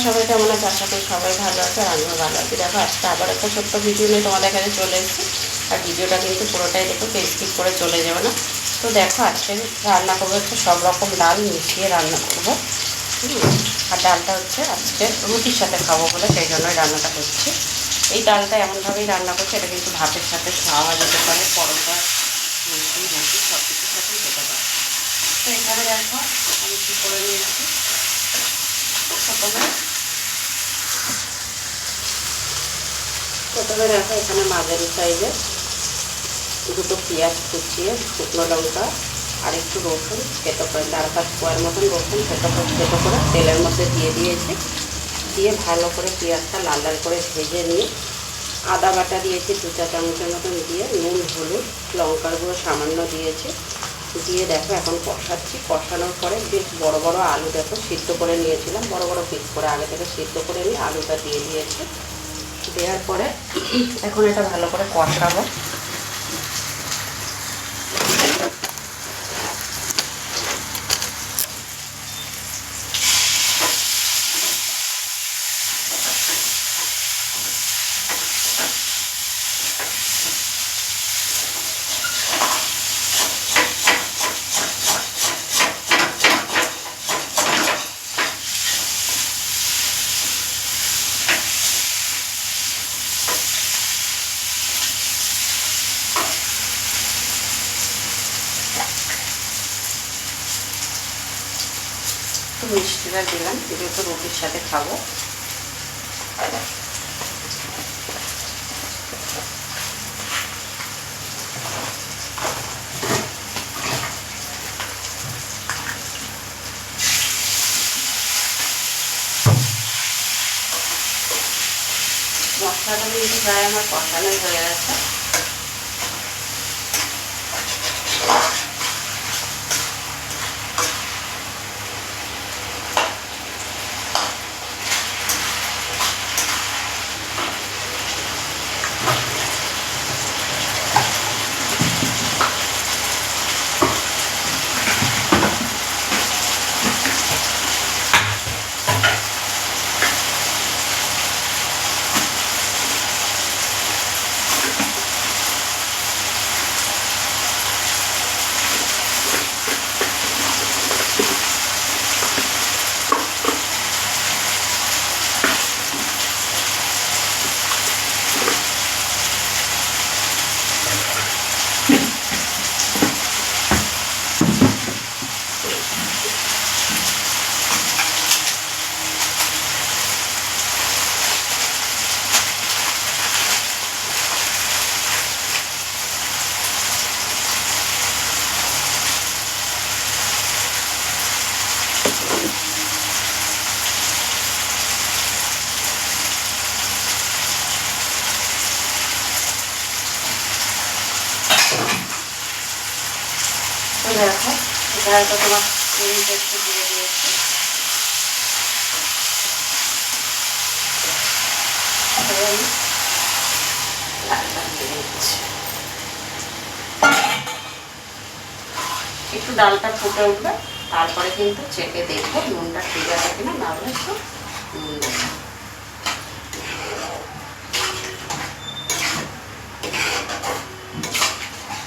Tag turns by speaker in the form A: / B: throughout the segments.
A: সবাই কেমন আছে? আশা করি সবাই ভালো আছে আর আমিও ভালো আছি। দেখো আজকে আবার একটা ছোট্ট ভিডিও নিয়ে তোমাদের কাছে চলে এসেছি। আর ভিডিওটা কিন্তু পুরোটাই দেখো, স্কিপ করে চলে যাবে না। তো দেখো আজকে রান্না করবো হচ্ছে সব রকম ডাল মিশিয়ে রান্না করবো। আর ডালটা হচ্ছে আজকে রুটির সাথে খাবো বলে সেই জন্যই রান্নাটা করছি। এই ডালটা এমনভাবেই রান্না করছি, এটা কিন্তু ভাতের সাথে খাওয়া যেতে পারে, পরোটা, রুটি সব কিছুর সাথেই খেতে পারে। তো এখানে দেখো আমি কী করে নিয়েছি। প্রথমে দেখো এখানে মাঝারি সাইজে দুটো পেঁয়াজ কুচিয়ে, শুকনো লঙ্কা আর একটু রসুন থেতো করে 4-5 কোয়ার মতন রসুন থেতো করে তেলের মধ্যে দিয়ে দিয়েছি। দিয়ে ভালো করে পেঁয়াজটা লাল লাল করে ভেজে নিয়ে আদা বাটা দিয়েছি 2-4 চামচের মতন, দিয়ে নুন, হলুদ, লঙ্কার গুঁড়ো সামান্য দিয়েছি। দিয়ে দেখো এখন কষাচ্ছি। কষানোর পরে বেশ বড় বড় আলু দেখো সিদ্ধ করে নিয়েছিলাম, বড় বড় পিস করে আগে থেকে সিদ্ধ করে নিয়ে আলুটা দিয়ে দিয়েছি। দেওয়ার পরে এখন এটা ভালো করে কষাবো। একটু মিষ্টিটা দিলাম, যেহেতু রুটির সাথে খাবো। মশলাটা কিন্তু প্রায় আমার কষানোই হয়ে গেছে। দেখো এটা তো তোমার একটু দিয়ে দিয়েছি। একটু ডালটা ফুটে উঠবে, তারপরে কিন্তু চেপে দেখবো নুনটা ঠিক আছে কিনা, না হলে একটু নুন দেবো।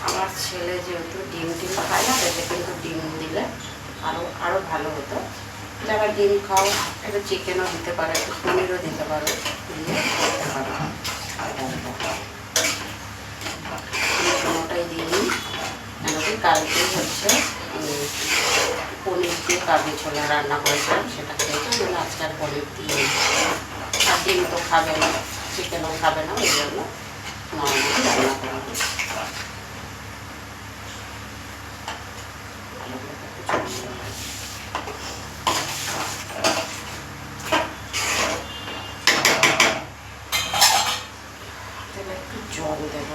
A: আমার ছেলে যেহেতু ডিম খায় না, তাতে কিন্তু ডিম দিলে আরও ভালো হতো। যারা ডিম খাও একটু চিকেনও দিতে পারে, একটু পনিরও দিতে পারো, দিয়ে করতে পারো। কোনোটাই দিইনি, কেন কি কালকেই হচ্ছে পনির দিয়ে কাবলি ছোলা রান্না করেছিলাম, সেটা খেয়েছি। মানে আজকে আর পনির দিয়ে আর ডিম তো খাবে না, চিকেনও খাবে না, ওই জন্য নর্মালি রান্না করা হয়েছে। একটু জল দেব।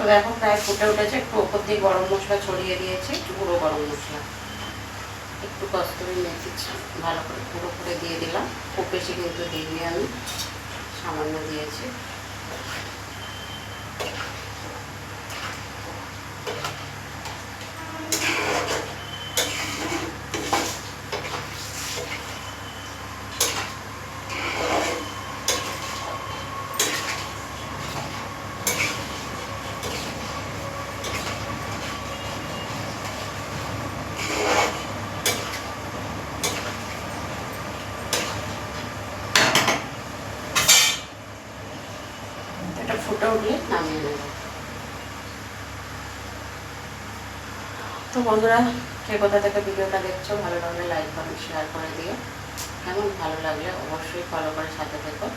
A: তো দেখো প্রায় ফুটে উঠেছে, একটু ওপর দিয়ে গরম মশলা ছড়িয়ে দিয়েছি, একটু গুঁড়ো গরম মশলা, একটু কস্তুরি মেথি ভালো করে গুঁড়ো করে দিয়ে দিলাম। খুব বেশি কিন্তু দিইনি আমি, সামান্য দিয়েছি। এটা ফুটে উঠলে নামিয়ে নেব। তো বন্ধুরা, কে কোথা থেকে ভিডিওটা দেখছো, ভালো লাগলে লাইক কমেন্ট শেয়ার করে দিও। কেমন ভালো লাগলে অবশ্যই ফলো করে সাথে থেকো।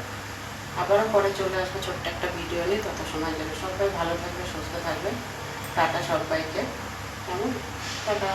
A: আবারও পরে চলে আসবো ছোট্ট একটা ভিডিও নিয়ে। তত সময় জন্য সবাই ভালো থাকবে, সুস্থ থাকবে। টাটা সবাইকে। কেমন, টাটা।